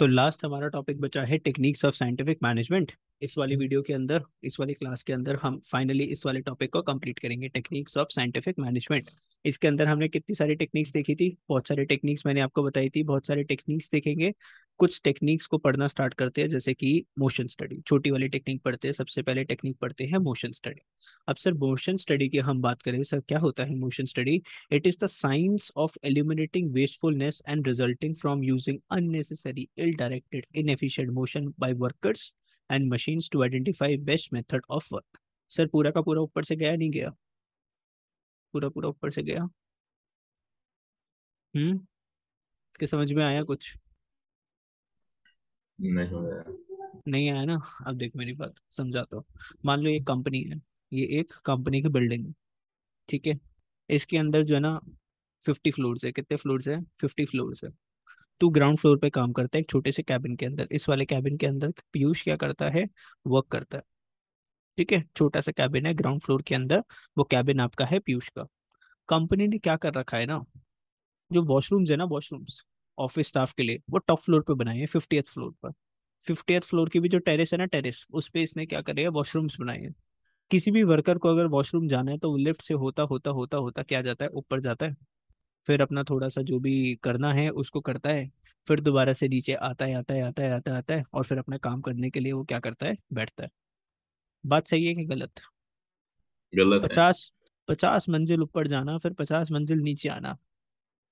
तो लास्ट हमारा टॉपिक बचा है टेक्निक्स ऑफ साइंटिफिक मैनेजमेंट। इस वाली वीडियो के अंदर, इस वाली क्लास के अंदर हम फाइनली इस वाले टॉपिक को कंप्लीट करेंगे, टेक्निक्स ऑफ साइंटिफिक मैनेजमेंट। इसके अंदर हमने कितनी सारी टेक्निक्स देखी थी, बहुत सारी टेक्निक्स मैंने आपको बताई थी, बहुत सारी टेक्निक्स देखेंगे। कुछ टेक्निक्स को पढ़ना स्टार्ट करते हैं, जैसे कि मोशन स्टडी, छोटी वाली टेक्निक पढ़ते हैं। सबसे पहले टेक्निक पढ़ते हैं मोशन स्टडी। अब सर मोशन स्टडी की हम बात करें, सर क्या होता है motion study? It is the science of eliminating wastefulness and resulting from using unnecessary, ill-directed, inefficient motion by workers and machines to identify best method of work. Sir पूरा का पूरा ऊपर से गया नहीं गया? पूरा पूरा ऊपर से गया? हम्म, के समझ में आया कुछ? नहीं हो रहा। नहीं आया ना? अब देख मेरी बात समझाता हूँ। मान लो एक कंपनी है, ये एक कंपनी की बिल्डिंग है, ठीक है। इसके अंदर जो है ना 50 फ्लोर्स है। कितने फ्लोर्स है? 50 फ्लोर्स है। तू ग्राउंड फ्लोर पे काम करता है एक छोटे से कैबिन के अंदर। इस वाले कैबिन के अंदर पीयूष क्या करता है? वर्क करता है, ठीक है। छोटा सा कैबिन है ग्राउंड फ्लोर के अंदर, वो कैबिन आपका है पीयूष का। कंपनी ने क्या कर रखा है ना, जो वॉशरूम्स है ना, वॉशरूम्स ऑफिस स्टाफ के लिए, वो टॉप फ्लोर पे बनाए हैं, 50th फ्लोर पर। 50th फ्लोर की भी जो टेरेस है ना, टेरेस उस पे इसने क्या करे है, वॉशरूम्स बनाए हैं। किसी भी वर्कर को अगर वॉशरूम जाना है तो वो लिफ्ट से होता होता होता होता क्या जाता है, ऊपर जाता है। फिर अपना थोड़ा सा जो भी करना है उसको करता है। फिर दोबारा से नीचे आता है, आता है, आता है, आता है, आता है, और फिर अपना काम करने के लिए वो क्या करता है, बैठता है। बात सही है कि गलत? गलत है। 50 50 मंजिल ऊपर जाना, फिर 50 मंजिल नीचे आना,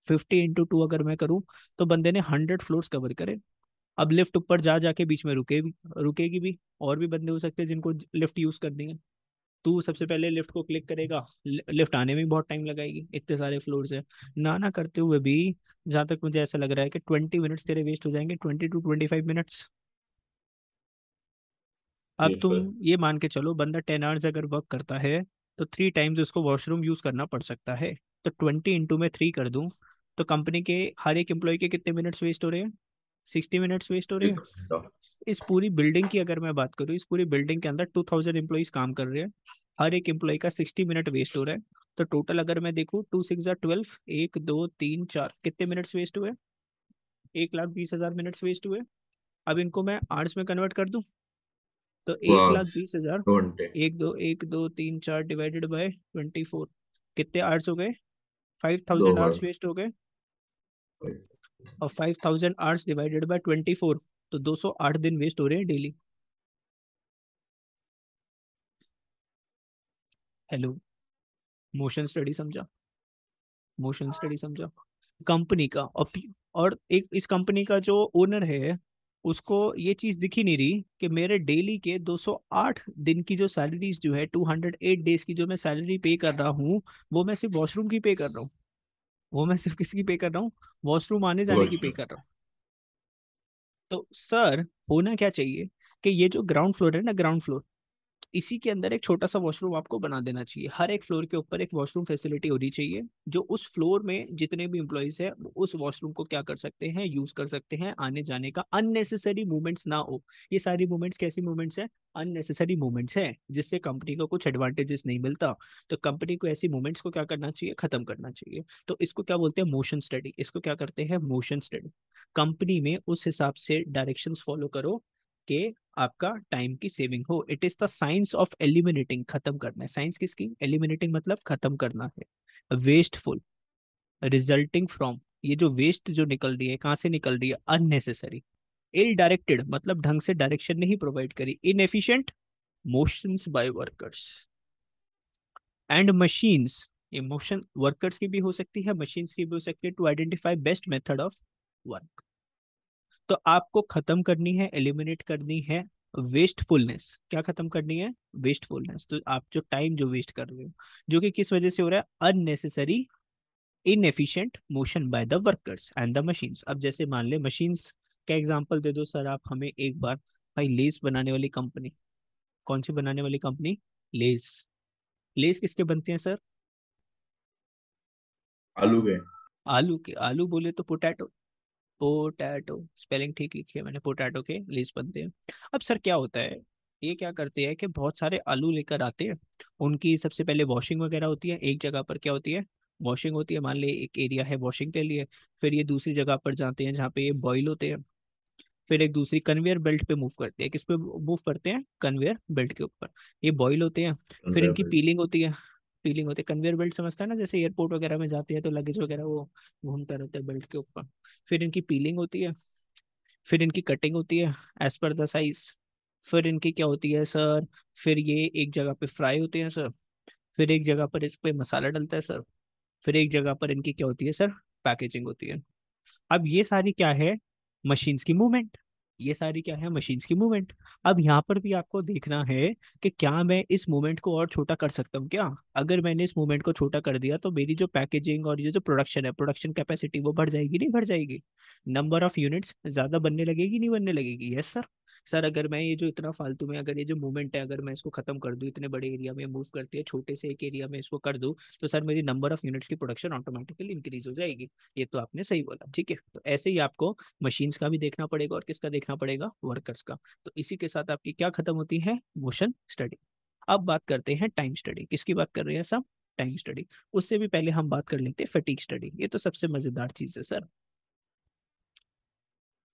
50 × 2 अगर मैं करूँ तो बंदे ने 100 फ्लोर्स कवर करे। अब लिफ्ट ऊपर जा जाके बीच में रुकेगी भी, और भी बंदे हो सकते हैं जिनको लिफ्ट यूज करनी है। तू सबसे पहले लिफ्ट को क्लिक करेगा, लिफ्ट आने में भी बहुत टाइम लगाएगी, इतने सारे फ्लोर्स है। ना ना करते हुए भी जहां तक मुझे ऐसा लग रहा है कि 20 मिनट्स तेरे वेस्ट हो जाएंगे, 20 to 25 मिनट्स। अब यस तुम सर। ये मान के चलो, बंदा 10 आवर्स अगर वर्क करता है तो 3 टाइम्स उसको वॉशरूम यूज करना पड़ सकता है। तो 20 × 3 कर दूं तो कंपनी के हर एक एम्प्लॉय के कितने मिनट्स वेस्ट हो रहे हैं? 60 मिनट्स वेस्ट हो रहे एक हैं। घंटा। इस पूरी बिल्डिंग की अगर मैं बात करूँ, इस पूरी बिल्डिंग के अंदर 2000 एम्प्लॉइज काम कर रहे हैं, हर एक एम्प्लॉय का 60 मिनट वेस्ट हो रहा है। तो टोटल अगर मैं देखूँ, 2 6 12, 1 2 3 4, कितने मिनट्स वेस्ट हुए? 1,20,000 मिनट्स वेस्ट हुए। अब इनको मैं आवर्स में कन्वर्ट कर दूं तो एक लाख बस बीस हजार 2 घंटे। एक दो तीन चार डिवाइडेड बाय 24, कितने आवर्स हो गए? फाइव दो थाउजेंड बार। आवर्स वेस्ट हो गए। और 5,000 आवर्स डिवाइडेड बाय 24, तो 208 दिन वेस्ट हो रहे हैं डेली। हेलो, मोशन स्टडी समझा? मोशन स्टडी समझा? कंपनी का और एक इस कंपनी का जो ओनर है, उसको ये चीज दिख ही नहीं रही कि मेरे डेली के 208 दिन की जो सैलरीज जो है, 208 डेज की जो मैं सैलरी पे कर रहा हूँ, वो मैं सिर्फ वॉशरूम की पे कर रहा हूँ। वो मैं सिर्फ किसकी पे कर रहा हूँ? वॉशरूम आने जाने की पे वॉशरूम। कर रहा हूँ। तो सर होना क्या चाहिए कि ये जो ग्राउंड फ्लोर है ना, ग्राउंड फ्लोर, इसी के अंदर एक छोटा सा वॉशरूम आपको बना देना चाहिए। हर एक फ्लोर के ऊपर एक वॉशरूम फैसिलिटी होनी चाहिए, जो उस फ्लोर में जितने भी एम्प्लॉयज है वो उस वॉशरूम को क्या कर सकते हैं, यूज कर सकते हैं, आने जाने का अननेसेसरी मूवमेंट्स ना हो। ये सारी मूवमेंट्स कैसी मूवमेंट्स है? अननेसेसरी मूवमेंट्स है, जिससे कंपनी को कुछ एडवांटेजेस नहीं मिलता। तो कंपनी को ऐसी मूवमेंट्स को क्या करना चाहिए, खत्म करना चाहिए। तो इसको क्या बोलते हैं? Motion study. इसको क्या करते हैं? Motion study. कंपनी में उस हिसाब से डायरेक्शंस फॉलो करो कि आपका टाइम की सेविंग हो। It is the science of eliminating, खत्म करना है। साइंस किसकी? एलिमिनेटिंग मतलब खत्म करना है। वेस्टफुल, रिजल्टिंग फ्रॉम, ये जो वेस्ट जो निकल रही है कहाँ से निकल रही है? अननेसेसरी। इल डायरेक्टेड मतलब ढंग से डायरेक्शन नहीं प्रोवाइड करी, inefficient motions by workers and machines. ये मोशन वर्कर्स की भी हो सकती है, मशीन्स की भी हो सकती है, to identify best method of work. तो आपको खत्म करनी है, एलिमिनेट करनी है वेस्टफुलनेस। क्या खत्म करनी है? वेस्टफुलनेस। तो आप जो टाइम जो वेस्ट कर रहे हो, जो कि किस वजह से हो रहा है? Unnecessary inefficient motion by the workers and the machines. अब जैसे मान ले मशीन्स का एग्जांपल दे दो सर आप हमें एक बार। भाई लेस बनाने वाली कंपनी, कौन सी बनाने वाली कंपनी? लेस। लेस किसके बनते हैं सर? आलू के। आलू के। आलू बोले तो पोटैटो। पोटैटो स्पेलिंग ठीक लिखी है मैंने, पोटैटो के लेस बनते हैं। अब सर क्या होता है, ये क्या करते हैं कि बहुत सारे आलू लेकर आते हैं, उनकी सबसे पहले वॉशिंग वगैरह होती है। एक जगह पर क्या होती है? वॉशिंग होती है। मान ले एक एरिया है वॉशिंग के लिए। फिर ये दूसरी जगह पर जाते हैं जहाँ पे ये बॉईल होते हैं। फिर एक दूसरी कन्वेयर बेल्ट पे मूव करते हैं। किस पे मूव करते हैं? कन्वेयर बेल्ट के ऊपर। ये बॉईल होते हैं। फिर इनकी Conveyor पीलिंग होती है। पीलिंग होती है, कन्वेयर बेल्ट समझता है ना, जैसे एयरपोर्ट वगैरह में जाते हैं तो लगेज वगैरह वो घूमता रहता है बेल्ट के ऊपर। फिर इनकी पीलिंग होती है। फिर इनकी कटिंग होती है एज पर द साइज। फिर इनकी क्या होती है सर? फिर ये एक जगह पे फ्राई होते हैं सर। फिर एक जगह पर इस पे मसाला डलता है सर। फिर एक जगह पर इनकी क्या होती है सर? पैकेजिंग होती है। अब ये सारी क्या है? मशीन्स की मूवमेंट। ये सारी क्या है? मशीन्स की मूवमेंट। अब यहाँ पर भी आपको देखना है कि क्या मैं इस मूवमेंट को और छोटा कर सकता हूँ क्या? अगर मैंने इस मूवमेंट को छोटा कर दिया तो मेरी जो पैकेजिंग और ये जो प्रोडक्शन है, प्रोडक्शन कैपेसिटी, वो बढ़ जाएगी नहीं बढ़ जाएगी? नंबर ऑफ यूनिट्स ज्यादा बनने लगेगी नहीं बनने लगेगी? Yes sir. सर अगर मैं ये जो इतना फालतू में, अगर ये जो मूवमेंट है अगर मैं इसको खत्म कर दूं, इतने बड़े एरिया में मूव करती है, छोटे से एक एरिया में इसको कर दूं, तो सर मेरी नंबर ऑफ यूनिट्स की प्रोडक्शन ऑटोमेटिकली इंक्रीज हो जाएगी। ये तो आपने सही बोला, ठीक है। तो ऐसे ही आपको मशीन्स का भी देखना पड़ेगा और किसका देखना पड़ेगा? वर्कर्स का। तो इसी के साथ आपकी क्या खत्म होती है? Motion study. अब बात करते हैं टाइम स्टडी। किसकी बात कर रहे हैं सब? Time study. उससे भी पहले हम बात कर लेते हैं फटीग स्टडी। ये तो सबसे मजेदार चीज है सर।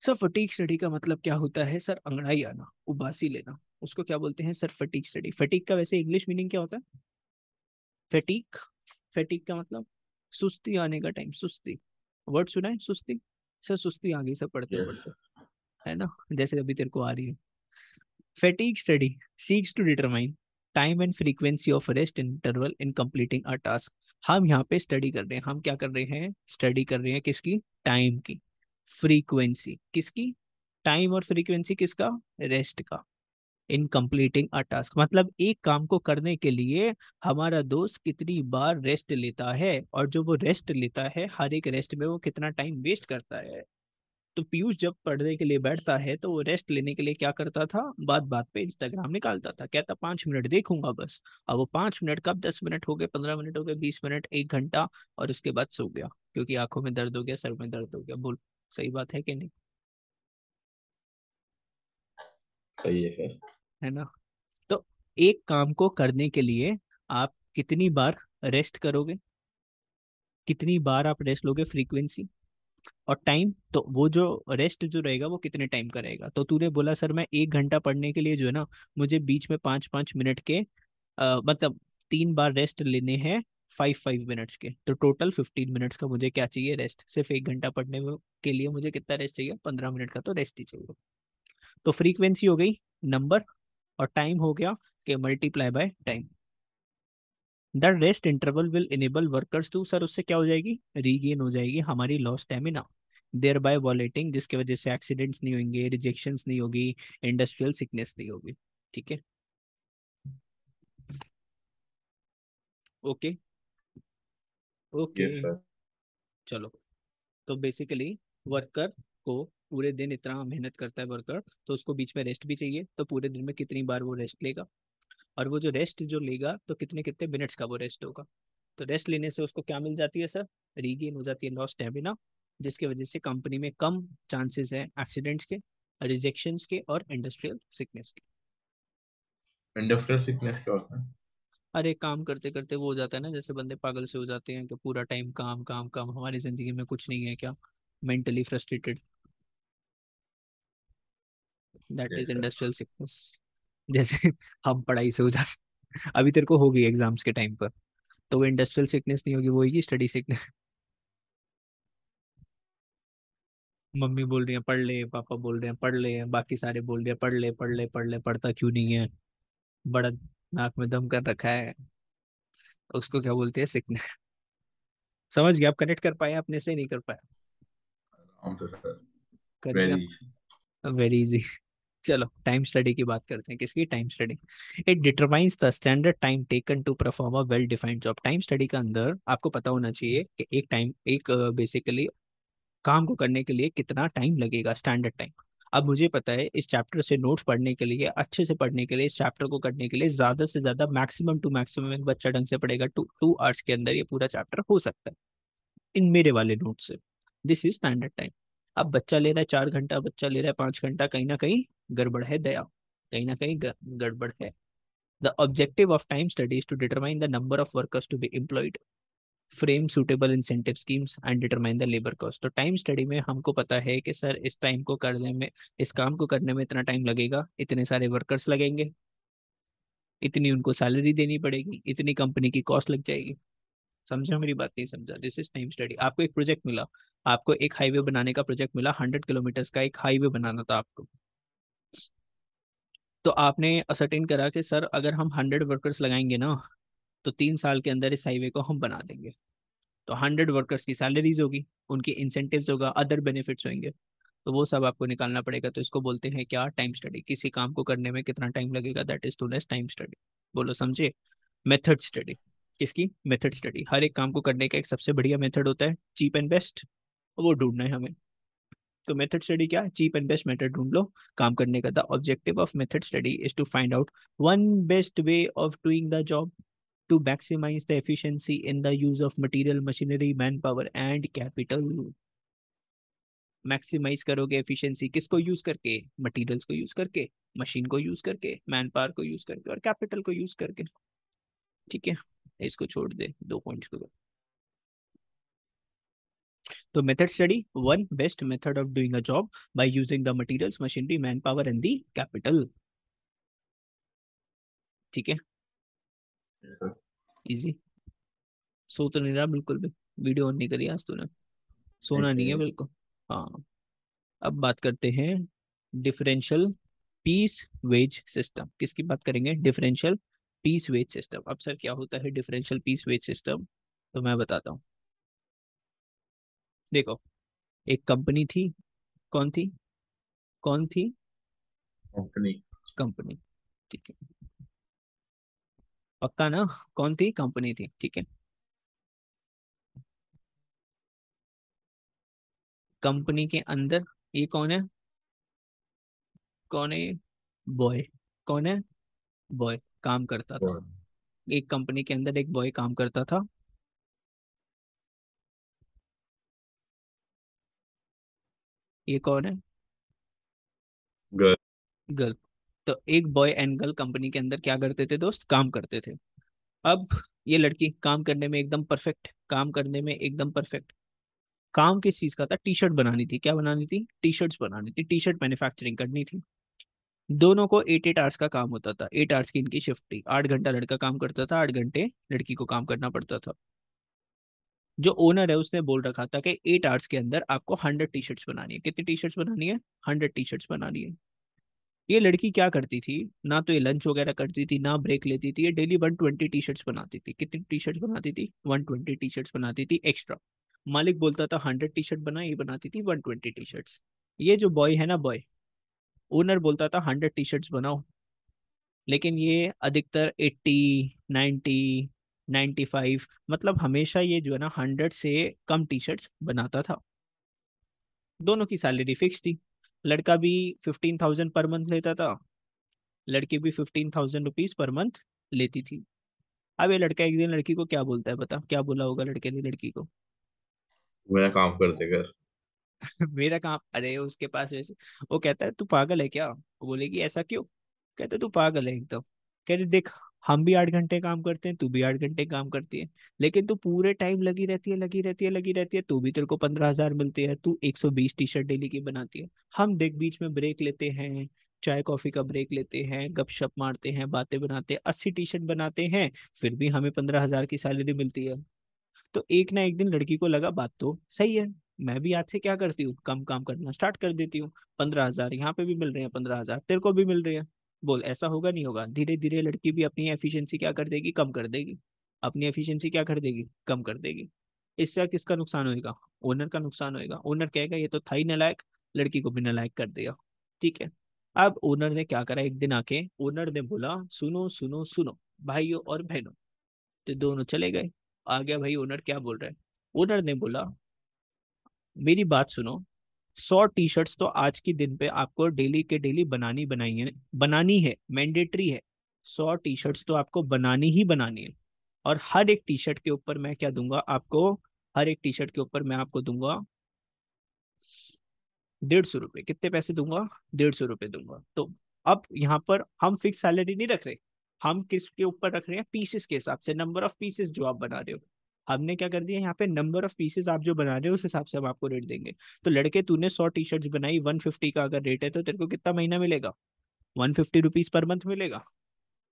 सर फटीग स्टडी का मतलब क्या होता है सर? अंगड़ाई आना, उबासी लेना, उसको क्या बोलते हैं सर? Fatigue study. फटीग का वैसे इंग्लिश मीनिंग क्या होता है? फटीग। फटीग का मतलब सुस्ती आने का टाइम, सुस्ती। वर्ड सुना है सुस्ती? सर सुस्ती आ गई सर पढ़ते Yes. पढ़ते, है ना, जैसे अभी तेरे को आ रही है। Fatigue study seeks to determine time and frequency of rest interval in completing a task. हम यहाँ पे स्टडी कर रहे हैं, हम क्या कर रहे हैं? स्टडी कर रहे हैं किसकी? टाइम की। फ्रीक्वेंसी किसकी? टाइम और फ्रीक्वेंसी किसका? रेस्ट का। इन कंप्लीटिंग अ टास्क मतलब एक काम को करने के लिए हमारा दोस्त कितनी बार रेस्ट लेता है, और जो वो रेस्ट लेता है हर एक रेस्ट में वो कितना टाइम वेस्ट करता है। तो पीयूष जब पढ़ने के लिए बैठता है तो वो रेस्ट लेने के लिए क्या करता था? बात बात पे इंस्टाग्राम निकालता था, कहता 5 मिनट देखूंगा बस। अब वो 5 मिनट कब 10 मिनट हो गए, 15 मिनट हो गए, 20 मिनट, 1 घंटा, और उसके बाद सो गया क्योंकि आंखों में दर्द हो गया, सर में दर्द हो गया। बोल, सही बात है कि नहीं? सही है सर। है ना? तो एक काम को करने के लिए आप कितनी बार रेस्ट करोगे? कितनी बार आप रेस्ट लोगे? फ्रीक्वेंसी। और टाइम, तो वो जो रेस्ट जो रहेगा वो कितने टाइम का रहेगा? तो तूने बोला सर मैं 1 घंटा पढ़ने के लिए जो है ना, मुझे बीच में 5-5 मिनट के मतलब 3 बार रेस्ट लेने हैं, 5-5 मिनट्स के, तो टोटल 15 मिनट्स का मुझे क्या चाहिए? रेस्ट। सिर्फ 1 घंटा पढ़ने के लिए मुझे कितना रेस्ट चाहिए? 15 मिनट का तो रेस्ट ही चाहिए। तो फ्रीक्वेंसी हो गई नंबर, और टाइम हो गया कि multiply by time. The rest interval will enable workers to, sir उससे क्या हो जाएगी? रीगेन हो जाएगी हमारी लॉस स्टेमिना, देयर बाय वॉलेटिंग, जिसकी वजह से एक्सीडेंट्स नहीं होंगे, रिजेक्शंस नहीं होगी, इंडस्ट्रियल सिकनेस नहीं होगी। ठीक है, ओके, ओके। Yes sir. चलो, तो बेसिकली वर्कर को पूरे दिन इतना मेहनत करता है वर्कर, तो उसको बीच में रेस्ट भी चाहिए, तो पूरे दिन में कितनी बार वो रेस्ट लेगा? और वो जो रेस्ट जो लेगा तो कितने कितने मिनट्स का वो रेस्ट होगा? तो रेस्ट लेने से उसको क्या मिल जाती है सर? रीगेन हो जाती है लॉस्ट स्टेमिना, जिसकी वजह से कंपनी में कम चांसेस है एक्सीडेंट्स के, रिजेक्शंस के और इंडस्ट्रियल सिकनेस के। इंडस्ट्रियल सिकनेस क्या होता है? अरे काम करते करते वो हो जाता है ना, जैसे बंदे पागल से हो जाते हैं कि पूरा टाइम काम काम काम, हमारी जिंदगी में कुछ नहीं है क्या? Mentally frustrated, that is yes sir. Industrial sickness. जैसे हम पढ़ाई से हो जाते, अभी तेरे को होगी एग्जाम्स के टाइम पर, तो वो इंडस्ट्रियल सिकनेस नहीं होगी, वो होगी स्टडी सिकनेस। मम्मी बोल रही है पढ़ ले, पापा बोल रहे हैं पढ़ ले, बाकी सारे बोल रहे हैं पढ़ ले पढ़ ले पढ़ ले, पढ़ता क्यों नहीं है? बड़ा नाक में दम कर रखा है, उसको क्या बोलते हैं? सिकनेस। समझ गया? आप कनेक्ट कर पाए? अपने से नहीं कर पाया? आराम से सर। कर दिया। Very easy. Very easy. चलो टाइम स्टडी की बात करते हैं। किसकी? Time study. It determines the standard time taken to perform a well defined job. Time study के अंदर आपको पता होना चाहिए कि एक टाइम, एक बेसिकली काम को करने के लिए कितना टाइम लगेगा, स्टैंडर्ड टाइम। अब मुझे पता है इस चैप्टर से नोट्स पढ़ने के लिए, अच्छे से पढ़ने के लिए, इस चैप्टर को करने के लिए ज्यादा से ज्यादा मैक्सिमम टू मैक्सिमम एक बच्चा ढंग से पढ़ेगा 2 आवर्स के अंदर ये पूरा चैप्टर हो सकता है इन मेरे वाले नोट से। This is standard time. अब बच्चा ले रहा है 4 घंटा, बच्चा ले रहा है 5 घंटा, कहीं ना कहीं गड़बड़ है दया, कहीं ना कहीं गड़बड़ है। The objective of time study is to determine the number of workers to be employed. Frame suitable incentive schemes and determine the labour cost. तो टाइम स्टडी में हमको पता है कि सर इस टाइम को करने में, इस काम को करने में इतना टाइम लगेगा, इतने सारे वर्कर्स लगेंगे, इतनी उनको सैलरी देनी पड़ेगी, इतनी कंपनी की कॉस्ट लग जाएगी। समझा मेरी बात? नहीं समझा? This is time study. आपको एक प्रोजेक्ट मिला, आपको एक हाईवे बनाने का प्रोजेक्ट मिला, 100 किलोमीटर का एक हाईवे बनाना था आपको। तो आपने असरटेन करा कि सर अगर हम 100 वर्कर्स लगाएंगे ना, तो 3 साल के अंदर इस हाईवे को हम बना देंगे। तो 100 वर्कर्स की सैलरीज होगी, उनकी इंसेंटिव्स होगा, अदर बेनिफिट्स होंगे, तो वो सब आपको निकालना पड़ेगा। तो इसको बोलते हैं क्या? Time study. किसी काम को करने में कितना टाइम लगेगा, that is to time study. बोलो समझे? Method study. किसकी? Method study. हर एक काम को करने का एक सबसे बढ़िया मेथड होता है, चीप एंड बेस्ट, वो ढूंढना है हमें। तो मेथड स्टडी क्या है? चीप एंड बेस्ट मेथड ढूंढ लो काम करने का। The objective of method study is to find out one best way of doing the job to maximize the efficiency in the use of material, machinery, manpower and capital। Maximise करोगे efficiency किसको use करके? Materials को use करके, machine को use करके, manpower को use करके और कैपिटल को यूज करके। ठीक है, इसको छोड़ दे, 2 पॉइंट्स को। तो method study, one best method of doing a job by using the materials, machinery, man power and the capital. ठीक है, Yes, sir. इजी। सो तो नहीं रहा बिल्कुल भी? वीडियो ऑन नहीं करी आज तूने? नहीं सोना नहीं है चाहिए। बिल्कुल। हाँ, अब बात करते हैं डिफरेंशियल पीस वेज सिस्टम। किसकी बात करेंगे? Differential piece wage system. अब सर क्या होता है डिफरेंशियल पीस वेज सिस्टम? तो मैं बताता हूँ। देखो, एक कंपनी थी। कौन थी? कौन थी? कंपनी। कंपनी। ठीक है, पक्का ना? कौन थी? कंपनी थी। ठीक है, कंपनी के अंदर ये कौन है? कौन है? बॉय। कौन है? बॉय काम करता था। और एक कंपनी के अंदर एक बॉय काम करता था। ये कौन है? गर्ल। गर्ल। तो एक बॉय एंड गर्ल कंपनी के अंदर क्या करते थे दोस्त? काम करते थे। अब ये लड़की काम करने में एकदम परफेक्ट, काम करने में एकदम परफेक्ट। काम किस चीज का था? टी शर्ट बनानी थी। क्या बनानी थी? टी शर्ट्स बनानी थी, टी शर्ट मैन्युफैक्चरिंग करनी थी। दोनों को 8 8 आवर्स का काम होता था, 8 आवर्स की इनकी शिफ्ट थी। 8 घंटा लड़का काम करता था, 8 घंटे लड़की को काम करना पड़ता था। जो ओनर है उसने बोल रखा था कि 8 आवर्स के अंदर आपको 100 टी शर्ट्स बनानी है। कितनी टी शर्ट्स बनानी है? 100 टी शर्ट्स बनानी है। ये लड़की क्या करती थी? ना तो ये लंच वगैरह करती थी, ना ब्रेक लेती थी। ये डेली 120 टी शर्ट्स बनाती थी। कितनी टी शर्ट्स बनाती थी? 120 टी शर्ट्स बनाती थी एक्स्ट्रा। मालिक बोलता था 100 टी शर्ट बना, ये बनाती थी 120 टी शर्ट्स। ये जो बॉय है ना, बॉय, ओनर बोलता था 100 टी शर्ट्स बनाओ, लेकिन ये अधिकतर 80 90 95, मतलब हमेशा ये जो है ना 100 से कम टी शर्ट्स बनाता था। दोनों की सैलरी फिक्स थी। लड़का भी 15,000 पर मंथ लेता था, लड़की भी 15,000 रुपीज पर मंथ लेती थी। अब ये लड़का एक दिन लड़की को क्या बोलता है? बता क्या बोला होगा लड़के ने लड़की को? मेरा काम करते कर। मेरा काम? अरे उसके पास वैसे, वो कहता है तू पागल है क्या? वो बोलेगी ऐसा क्यों? कहते तू पागल है एकदम। कह रही देख, हम भी 8 घंटे काम करते हैं, तू भी 8 घंटे काम करती है, लेकिन तू पूरे टाइम लगी रहती है, लगी रहती है, लगी रहती है। तू भी, तेरे को 15,000 मिलती है, तू 120 टी शर्ट डेली की बनाती है। हम देख बीच में ब्रेक लेते हैं, चाय कॉफी का ब्रेक लेते हैं, गपशप मारते हैं, बातें बनाते हैं, 80 टी शर्ट बनाते हैं, फिर भी हमें 15,000 की सैलरी मिलती है। तो एक ना एक दिन लड़की को लगा बात तो सही है, मैं भी आज से क्या करती हूँ, कम काम करना स्टार्ट कर देती हूँ। 15,000 यहाँ पे भी मिल रहे हैं, 15,000 तेरे को भी मिल रहे हैं। बोल ऐसा होगा नहीं होगा? धीरे धीरे लड़की भी अपनी एफिशिएंसी क्या कर देगी? कम कर देगी। अपनी एफिशिएंसी क्या कर देगी? कम कर देगी। इससे किसका नुकसान होएगा? ओनर का नुकसान होएगा। ओनर कहेगा ये तो था ही नालायक, लड़की को भी नालायक कर देगा। ठीक है, अब ओनर ने क्या करा? एक दिन आके ओनर ने बोला सुनो सुनो सुनो भाइयों और बहनों। तो दोनों चले गए। आ गया भाई ओनर क्या बोल रहा है। ओनर ने बोला मेरी बात सुनो, 100 टी शर्ट्स तो आज के दिन पे आपको डेली के डेली बनानी बनाई है, बनानी है, मैंडेटरी है। 100 टी शर्ट्स तो आपको बनानी ही बनानी है। और हर एक टी शर्ट के ऊपर मैं क्या दूंगा आपको? हर एक टी शर्ट के ऊपर मैं आपको दूंगा 150 रुपए। कितने पैसे दूंगा? 150 रुपए दूंगा। तो अब यहाँ पर हम फिक्स सैलरी नहीं रख रहे, हम किसके ऊपर रख रहे हैं? पीसेस के हिसाब से, नंबर ऑफ पीसेस जो आप बना रहे हो। हमने क्या कर दिया यहाँ पे, नंबर ऑफ पीसेस आप जो बना रहे हो उस हिसाब से हम आपको रेट देंगे। तो लड़के तूने 100 टी शर्ट्स बनाई, 150 का अगर रेट है तो तेरे को कितना महीना मिलेगा, 150 रुपीज पर मंथ मिलेगा।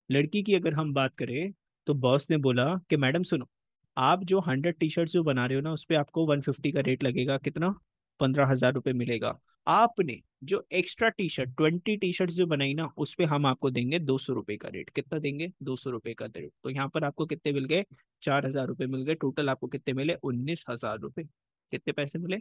लड़की की अगर हम बात करें तो बॉस ने बोला कि मैडम सुनो, आप जो 100 टी शर्ट्स जो बना रहे हो ना उस पे आपको 150 का रेट लगेगा, कितना, 15,000 रुपये मिलेगा। आपने जो extra T shirt 20 T shirts जो बनाई ना उस पे हम आपको देंगे 200 रुपये का रेट। कितना देंगे, 200 रुपये का रेट। तो यहाँ पर आपको कितने मिल गए, 4,000 रुपये मिल गए। टोटल आपको कितने मिले, 19,000 रुपये। कितने पैसे मिले,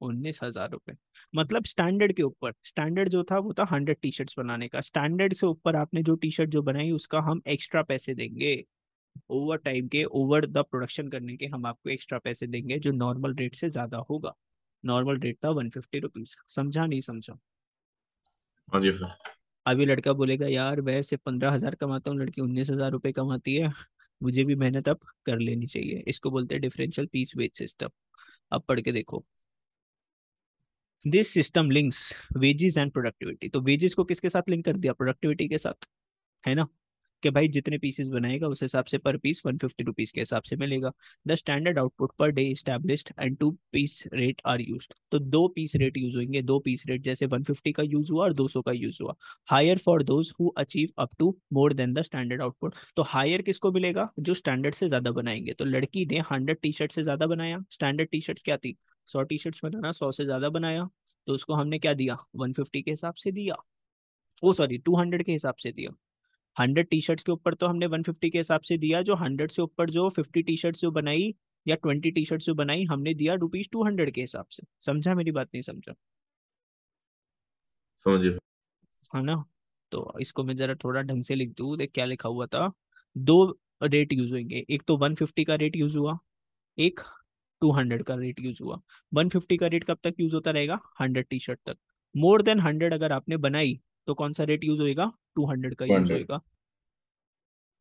19,000 रुपये। मतलब स्टैंडर्ड के ऊपर, स्टैंडर्ड जो था वो था 100 टी शर्ट्स बनाने का, स्टैंडर्ड से ऊपर आपने जो टी शर्ट जो बनाई उसका हम एक्स्ट्रा पैसे देंगे। ओवर टाइम के, ओवर द प्रोडक्शन करने के हम आपको एक्स्ट्रा पैसे देंगे जो नॉर्मल रेट से ज्यादा होगा। नॉर्मल रेट था 150 रुपीज। समझा नहीं समझा? हाँ जी सर। अभी लड़का बोलेगा यार मैं सिर्फ 15,000 कमाता हूँ, लड़की 19,000 रुपये कमाती है, मुझे भी मेहनत अब कर लेनी चाहिए। इसको बोलते हैं डिफरेंशियल पीस वेज सिस्टम। अब पढ़ के देखो। This system links wages and productivity. तो वेजेस को किसके साथ लिंक कर दिया, प्रोडक्टिविटी के साथ, है ना, कि भाई जितने पीसेस बनाएगा उस हिसाब से पर पीस 150 रुपीज के हिसाब से मिलेगा। The standard output per day established and 2 piece rate are used. तो 2 पीस रेट यूज होंगे, 2 पीस रेट जैसे 150 का यूज हुआ और 200 का यूज हुआ। Higher for those who achieve up to more than the standard output. तो हायर किसको मिलेगा, जो स्टैंडर्ड से ज्यादा बनाएंगे। तो लड़की ने 100 टी शर्ट से ज्यादा बनाया, स्टैंडर्ड टी शर्ट क्या थी, 100 टी शर्ट्स बनाना, 100 से ज्यादा बनाया, तो उसको हमने क्या दिया, 150 के हिसाब से दिया, ओ सॉरी 200 के हिसाब से दिया। 100 टी शर्ट्स के ऊपर तो हमने 150 के हिसाब से दिया, जो 100 से ऊपर जो 50 टी शर्ट्स जो बनाई या 20 टी शर्ट्स जो बनाई हमने दिया ₹200 के हिसाब से। समझा मेरी बात, नहीं समझा? समझिए। है ना? तो इसको मैं जरा थोड़ा ढंग से लिख दूं, देख क्या लिखा हुआ था। दो रेट यूज होंगे, एक तो 150 का रेट यूज हुआ, एक 200 का रेट यूज हुआ। 150 का रेट कब तक यूज होता रहेगा, 100 टी शर्ट तक। मोर देन 100 अगर आपने बनाई तो कौन सा रेट यूज होएगा, 200 का यूज 100। होएगा।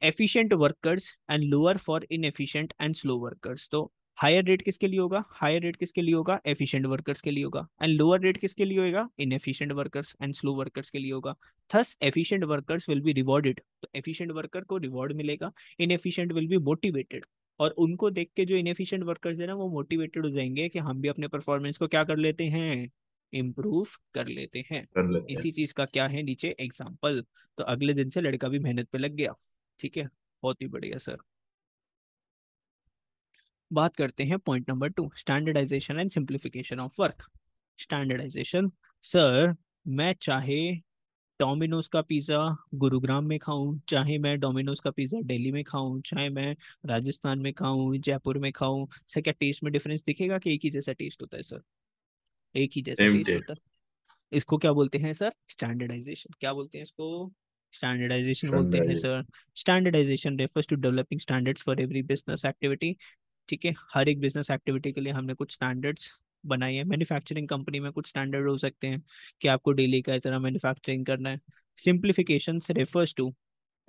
Efficient workers and lower for inefficient and slow workers. तो हायर रेट किसके लिए होगा, हायर रेट किसके लिए होगा, एफिशिएंट वर्कर्स के लिए होगा। एंड लोअर रेट किसके लिए होगा, inefficient workers and slow workers के लिए होगा। Thus efficient workers will be rewarded. तो एफिशिएंट वर्कर को रिवॉर्ड मिलेगा, इनएफिशिएंट विल बी मोटिवेटेड। और उनको देख के जो इनएफिशिएंट वर्कर्स है ना वो मोटिवेटेड हो जाएंगे कि हम भी अपने परफॉर्मेंस को क्या कर लेते हैं, इम्प्रूव कर लेते हैं। कर लेते हैं। इसी चीज का क्या है नीचे एग्जाम्पल। तो अगले दिन से लड़का भी मेहनत पे लग गया। ठीक है, बहुत ही बढ़िया सर। बात करते हैं point number 2, standardisation and simplification of work. Standardisation, sir मैं चाहे डोमिनोज का पिज्ज़ा गुरुग्राम में खाऊं, चाहे मैं डोमिनोज का पिज्ज़ा दिल्ली में खाऊं, चाहे मैं राजस्थान में खाऊं, जयपुर में खाऊं, सर क्या टेस्ट में डिफरेंस दिखेगा कि एक ही जैसा टेस्ट होता है सर, एक ही जैसा सेम टेस्ट होता है। टेस्ट। इसको क्या बोलते हैं सर, स्टैंडर्डाइजेशन। क्या बोलते हैं इसको, स्टैंडर्डाइजेशन बोलते हैं standardisation. Sir. Standardisation refers to developing standards for every business activity. ठीक है, हर एक बिजनेस एक्टिविटी के लिए हमने कुछ स्टैंडर्ड्स बनाए हैं। मैन्युफैक्चरिंग कंपनी में कुछ स्टैंडर्ड हो सकते हैं कि आपको डेली का इतना मैन्युफैक्चरिंग करना है। Simplification refers to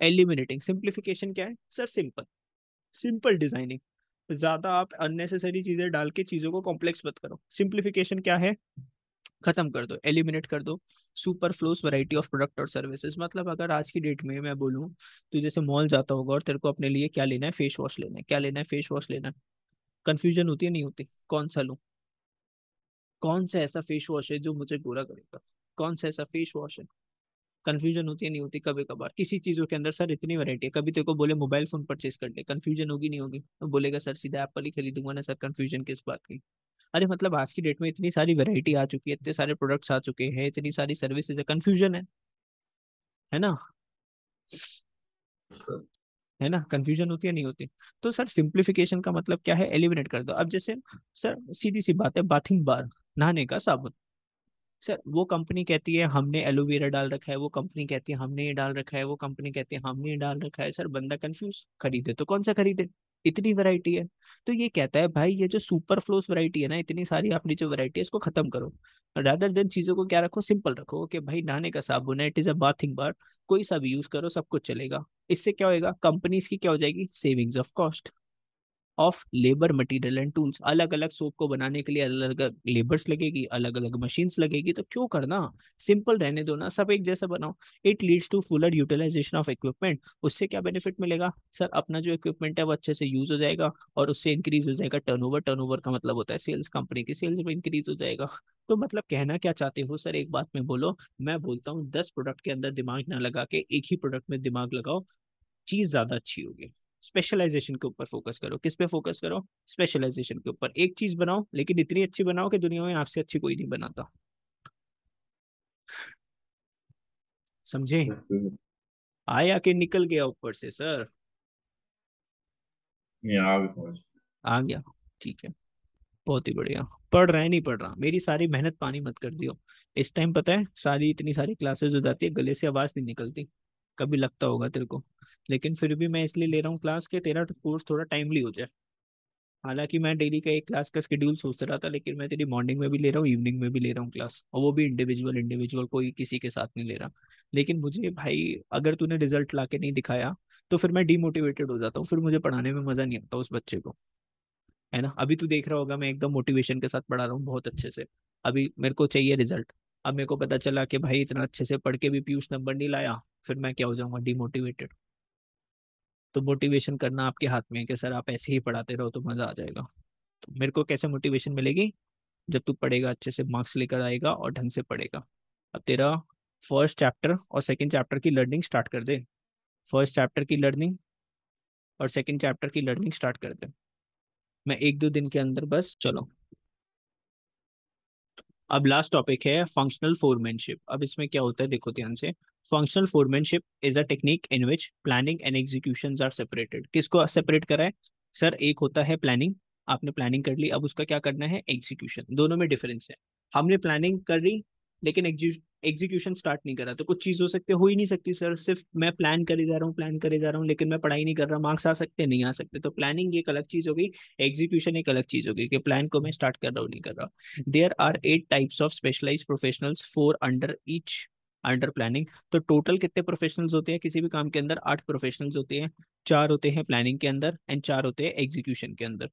eliminating. Simplification क्या है सर, सिंपल, सिंपल डिजाइनिंग। ज्यादा आप अननेसेसरी चीजें डाल के चीजों को कॉम्प्लेक्स मत करो। सिंप्लीफिकेशन क्या है, खत्म कर दो, एलिमिनेट कर दो सुपरफ्लूस वैरायटी ऑफ प्रोडक्ट और सर्विसेज। मतलब अगर आज की डेट में मैं बोलूँ, तो जैसे मॉल जाता होगा और तेरे को अपने लिए क्या लेना है, फेस वॉश लेना है, क्या लेना है, फेस वॉश लेना है। कंफ्यूजन होती है नहीं होती, कौन सा लूँ, कौन सा ऐसा फेस वॉश है जो मुझे गोरा करेगा, कौन सा ऐसा फेस वॉश है। कंफ्यूजन होती है नहीं होती, कभी कभार किसी चीजों के अंदर सर इतनी वैरायटी है। कभी तेरे को बोले मोबाइल फोन परचेज कर ले, कंफ्यूजन होगी नहीं होगी, तो बोलेगा सर सीधा एप्पल ही खरीदूंगा ना सर, कंफ्यूजन किस बात की। अरे मतलब आज की डेट में इतनी सारी वैरायटी आ चुकी है, इतने सारे प्रोडक्ट्स आ चुके हैं, इतनी सारी सर्विसेज है, कंफ्यूजन है ना, है ना, कंफ्यूजन होती है नहीं होती। तो सर सिंप्लीफिकेशन का मतलब क्या है, एलिमिनेट कर दो। अब जैसे सर सीधी सी बात है, बाथिंग बार, नहाने का साबुन। सर वो कंपनी कहती है हमने एलोवेरा डाल रखा है, वो कंपनी कहती है हमने ये डाल रखा है, वो कंपनी कहती है हमने ये डाल रखा है। सर बंदा कंफ्यूज, खरीदे तो कौन सा खरीदे, इतनी वैरायटी है। तो ये कहता है भाई ये जो सुपर फ्लोस वैरायटी है ना, इतनी सारी आपने जो वैरायटी है इसको खत्म करो। रादर देन चीजों को क्या रखो, सिंपल रखो कि भाई नहाने का साबुन है, it is a bathing bar, कोई सा भी यूज करो सब कुछ चलेगा। इससे क्या होएगा, कंपनीज की क्या हो जाएगी, savings of cost. Of labour material and tools. अलग अलग सोप को बनाने के लिए अलग अलग लेबर्स लगेगी, अलग अलग मशीन्स लगेगी, तो क्यों करना, सिंपल रहने दो ना, सब एक जैसा बनाओ। It leads to fuller utilisation of equipment. उससे क्या बेनिफिट मिलेगा सर, अपना जो इक्विपमेंट है वो अच्छे से यूज हो जाएगा और उससे इंक्रीज हो जाएगा टर्नओवर। टर्नओवर का मतलब होता है सेल्स, कंपनी की सेल्स में इंक्रीज हो जाएगा। तो मतलब कहना क्या चाहते हो सर, एक बात में बोलो। मैं बोलता हूँ 10 प्रोडक्ट के अंदर दिमाग ना लगा के एक ही प्रोडक्ट में दिमाग लगाओ, चीज ज्यादा अच्छी होगी। स्पेशलाइजेशन के ऊपर फोकस करो। किस पे फोकस करो, स्पेशलाइजेशन के ऊपर। एक चीज बनाओ लेकिन इतनी अच्छी बनाओ कि दुनिया में आपसे अच्छी कोई नहीं बनाता। समझे? आया कि निकल गया ऊपर से सर? नहीं आ भी समझ। आ गया, ठीक है। बहुत ही बढ़िया। पढ़ रहा है नहीं पढ़ रहा, मेरी सारी मेहनत पानी मत कर दियो। इस टाइम पता है सारी इतनी सारी क्लासेस हो जाती है, गले से आवाज नहीं निकलती। कभी लगता होगा तेरे को, लेकिन फिर भी मैं इसलिए ले रहा हूँ क्लास के तेरा कोर्स थोड़ा टाइमली हो जाए। हालांकि मैं डेली का एक क्लास का शेड्यूल सोच रहा था, लेकिन मैं तेरी मॉर्निंग में भी ले रहा हूँ, इवनिंग में भी ले रहा हूँ क्लास, और वो भी इंडिविजुअल इंडिविजुअल, कोई किसी के साथ नहीं ले रहा। लेकिन मुझे भाई अगर तूने रिजल्ट ला के नहीं दिखाया तो फिर मैं डीमोटिवेटेड हो जाता हूँ, फिर मुझे पढ़ाने में मजा नहीं आता उस बच्चे को। है ना? अभी तू देख रहा होगा मैं एकदम मोटिवेशन के साथ पढ़ा रहा हूँ बहुत अच्छे से। अभी मेरे को चाहिए रिजल्ट। अब मेरे को पता चला कि भाई इतना अच्छे से पढ़ के भी पीयूष नंबर नहीं लाया, फिर मैं क्या हो जाऊंगा, डिमोटिवेटेड। तो मोटिवेशन करना आपके हाथ में है कि सर आप ऐसे ही पढ़ाते रहो तो मजा आ जाएगा। तो मेरे को कैसे मोटिवेशन मिलेगी, जब तू पढ़ेगा अच्छे से, मार्क्स लेकर आएगा और ढंग से पढ़ेगा। अब तेरा फर्स्ट चैप्टर और सेकंड चैप्टर की लर्निंग स्टार्ट कर दे। फर्स्ट चैप्टर की लर्निंग और सेकंड चैप्टर की लर्निंग स्टार्ट कर दे। मैं 1-2 दिन के अंदर बस चलो। अब लास्ट टॉपिक है फंक्शनल फोरमैनशिप। अब इसमें क्या होता है देखो ध्यान से। Functional foremanship is a technique in which planning and execution are separated. किसको सेपरेट करा है सर? एक होता है प्लानिंग, आपने प्लानिंग कर ली, अब उसका क्या करना है, एग्जीक्यूशन। दोनों में डिफरेंस है। हमने प्लानिंग कर ली लेकिन एग्जीक्यूशन स्टार्ट नहीं करा, तो कुछ चीज हो सकती है, हो ही नहीं सकती सर। सिर्फ मैं प्लान करे जा रहा हूँ, प्लान करे जा रहा हूँ, लेकिन मैं पढ़ाई नहीं कर रहा, मार्क्स आ सकते नहीं आ सकते। तो प्लानिंग एक अलग चीज होगी, एग्जीक्यूशन एक अलग चीज होगी, कि प्लान को मैं स्टार्ट कर रहा हूँ नहीं कर रहा। There are 8 types of specialised professionals, 4 under each, under planning. तो टोटल कितने प्रोफेशनल्स होते हैं किसी भी काम के अंदर? 8 प्रोफेशनल्स होते हैं। 4 होते हैं प्लानिंग के अंदर एंड 4 होते हैं एग्जीक्यूशन के अंदर।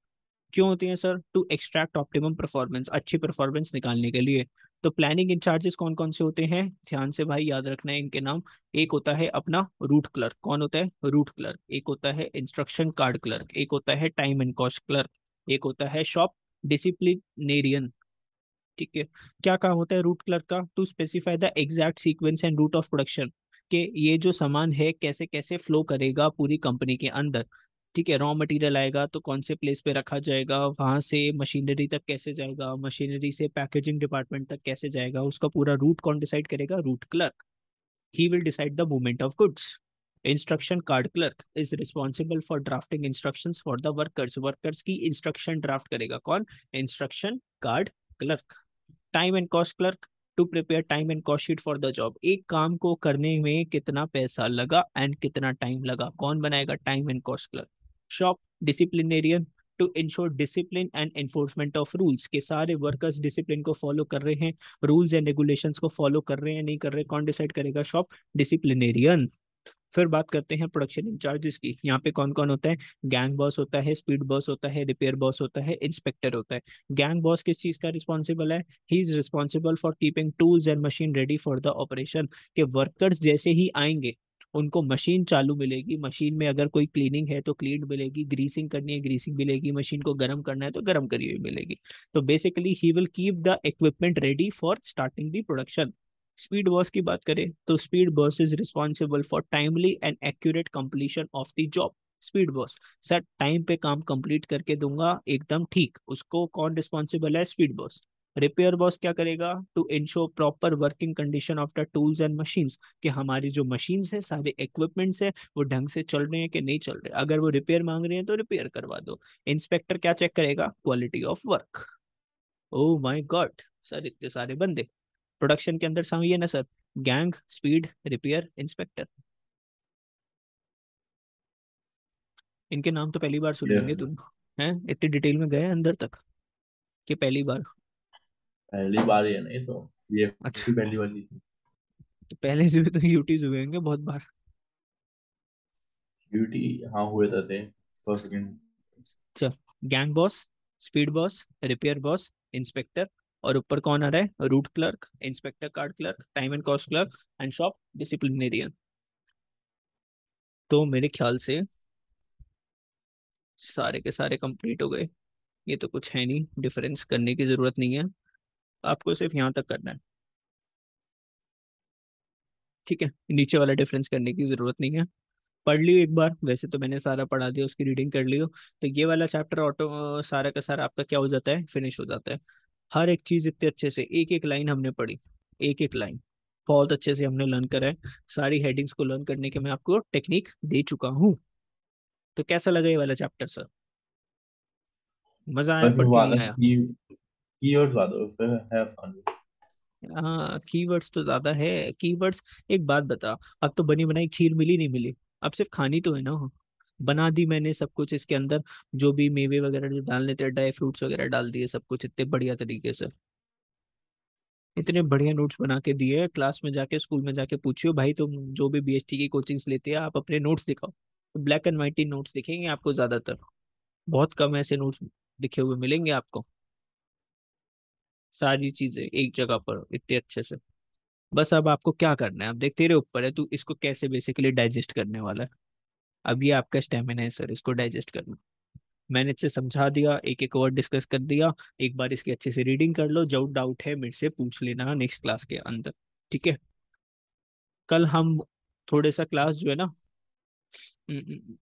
क्यों होते हैं sir? To extract optimum performance, अच्छी परफॉर्मेंस निकालने के लिए। तो प्लानिंग इंचार्जेस कौन कौन से होते हैं, ध्यान से भाई याद रखना है इनके नाम। एक होता है अपना रूट क्लर्क। कौन होता है? Route clerk. एक होता है इंस्ट्रक्शन कार्ड क्लर्क। एक होता है टाइम एंड कॉस्ट क्लर्क। एक होता है शॉप डिसिप्लिनेरियन। ठीक है। क्या काम होता है रूट क्लर्क का? To specify the exact sequence and route of production, कि ये जो सामान है कैसे कैसे फ्लो करेगा पूरी कंपनी के अंदर। ठीक है, रॉ मटेरियल आएगा तो कौन से प्लेस पे रखा जाएगा, वहां से मशीनरी तक कैसे जाएगा, मशीनरी से पैकेजिंग डिपार्टमेंट तक कैसे जाएगा, उसका पूरा रूट कौन डिसाइड करेगा? Route clerk. He will decide the movement of goods. Instruction card clerk is responsible for drafting instructions for the workers. Workers की इंस्ट्रक्शन ड्राफ्ट करेगा कौन? Instruction card clerk. Time and cost clerk to prepare time and cost sheet for the job. एक काम को करने में कितना पैसा लगा एंड कितना टाइम लगा, कौन बनाएगा? Time and cost clerk. Shop disciplinarian to ensure discipline and enforcement of rules, के सारे वर्कर्स डिसिप्लिन को फॉलो कर रहे हैं, रूल्स एंड रेगुलेशंस को फॉलो कर रहे हैं नहीं कर रहे, कौन डिसाइड करेगा? Shop disciplinarian. फिर बात करते हैं प्रोडक्शन इंचार्जेस की। यहाँ पे कौन कौन होता है? गैंग बॉस होता है, स्पीड बॉस होता है, रिपेयर बॉस होता है, इंस्पेक्टर होता है। गैंग बॉस किस चीज का रिस्पॉन्सिबल है? He is responsible for keeping tools and machine ready for the operation. के वर्कर्स जैसे ही आएंगे उनको मशीन चालू मिलेगी, मशीन में अगर कोई क्लीनिंग है तो क्लीन मिलेगी, ग्रीसिंग करनी है ग्रीसिंग मिलेगी, मशीन को गर्म करना है तो गर्म करी हुई मिलेगी। तो basically he will keep the equipment ready for starting the production. Speed boss की बात करें तो speed boss is responsible for timely and accurate completion of the job. Speed boss sir time पे काम कंप्लीट करके दूंगा एकदम ठीक, उसको कौन रिस्पॉन्सिबल है? Speed boss. रिपेयर बॉस क्या करेगा? To ensure proper working condition of the tools and machines, कि हमारी जो मशीन्स है सारे इक्विपमेंट्स है वो ढंग से चल रहे हैं कि नहीं चल रहे, अगर वो रिपेयर मांग रहे हैं तो रिपेयर करवा दो। इंस्पेक्टर क्या चेक करेगा? Quality of work. Oh my God sir, इतने सारे बंदे प्रोडक्शन के अंदर समझिए ना sir. Gang, speed, repair, inspector, इनके नाम तो पहली बार सुने यस होंगे तुम। हैं इतनी डिटेल में गए अंदर तक कि पहली बार? पहली बार ही है नहीं तो ये अच्छा, की पहली वाली थी। तो पहले से भी तो यूटीज हुए होंगे बहुत बार। ड्यूटी हाँ हुए तो थे फर्स्ट सेकंड। चल, gang boss, speed boss, repair boss, inspector, और ऊपर कौन आ रहा है? Route clerk, inspector card clerk, time and cost clerk, and shop disciplinarian. तो मेरे ख्याल से सारे के सारे कंप्लीट हो गए। ये तो कुछ है नहीं, डिफरेंस करने की जरूरत नहीं है, आपको सिर्फ यहाँ तक करना है। ठीक है, नीचे वाला डिफरेंस करने की जरूरत नहीं है। पढ़ लियो एक बार, वैसे तो मैंने सारा पढ़ा दिया, उसकी रीडिंग कर लियो। तो ये वाला चैप्टर ऑटो सारा का सारा आपका क्या हो जाता है? फिनिश हो जाता है। हर एक चीज इतने अच्छे से, एक एक लाइन हमने पढ़ी, एक एक लाइन बहुत अच्छे से हमने लर्न करा है। सारी हेडिंग्स को लर्न करने के मैं आपको टेक्निक दे चुका हूँ। तो कैसा लगा ये वाला चैप्टर सर? मजा आया बस पढ़ वो के नहीं आता आया? है, कीवर्ड्स आता है उसमें, है आसानी। हाँ, कीवर्ड्स तो ज्यादा है। कीवर्ड्स, एक बात बता, अब तो बनी बनाई खीर मिली नहीं मिली, अब सिर्फ खानी तो है ना। बना दी मैंने सब कुछ इसके अंदर, जो भी मेवे वगैरह जो डालने थे, ड्राई फ्रूट्स वगैरह डाल दिए, सब कुछ इतने बढ़िया तरीके से। इतने बढ़िया नोट्स बना के दिए, क्लास में जाके, स्कूल में जाके पूछियो भाई, तुम जो भी बीएसटी की कोचिंग्स लेते हैं, आप अपने नोट्स दिखाओ, तो black and white he notes दिखेंगे आपको ज्यादातर। बहुत कम ऐसे नोट्स दिखे हुए मिलेंगे आपको। सारी चीजें एक जगह पर इतने अच्छे से। बस अब आपको क्या करना है, अब देख तेरे ऊपर है, तू इसको कैसे बेसिकली डाइजेस्ट करने वाला है। अब ये आपका स्टेमिना है सर, इसको डाइजेस्ट करना। मैंने इससे समझा दिया, एक एक वर्ड डिस्कस कर दिया। एक बार इसकी अच्छे से रीडिंग कर लो, जो डाउट है मेरे से पूछ लेना नेक्स्ट क्लास के अंदर। ठीक है? कल हम थोड़े सा क्लास जो है ना,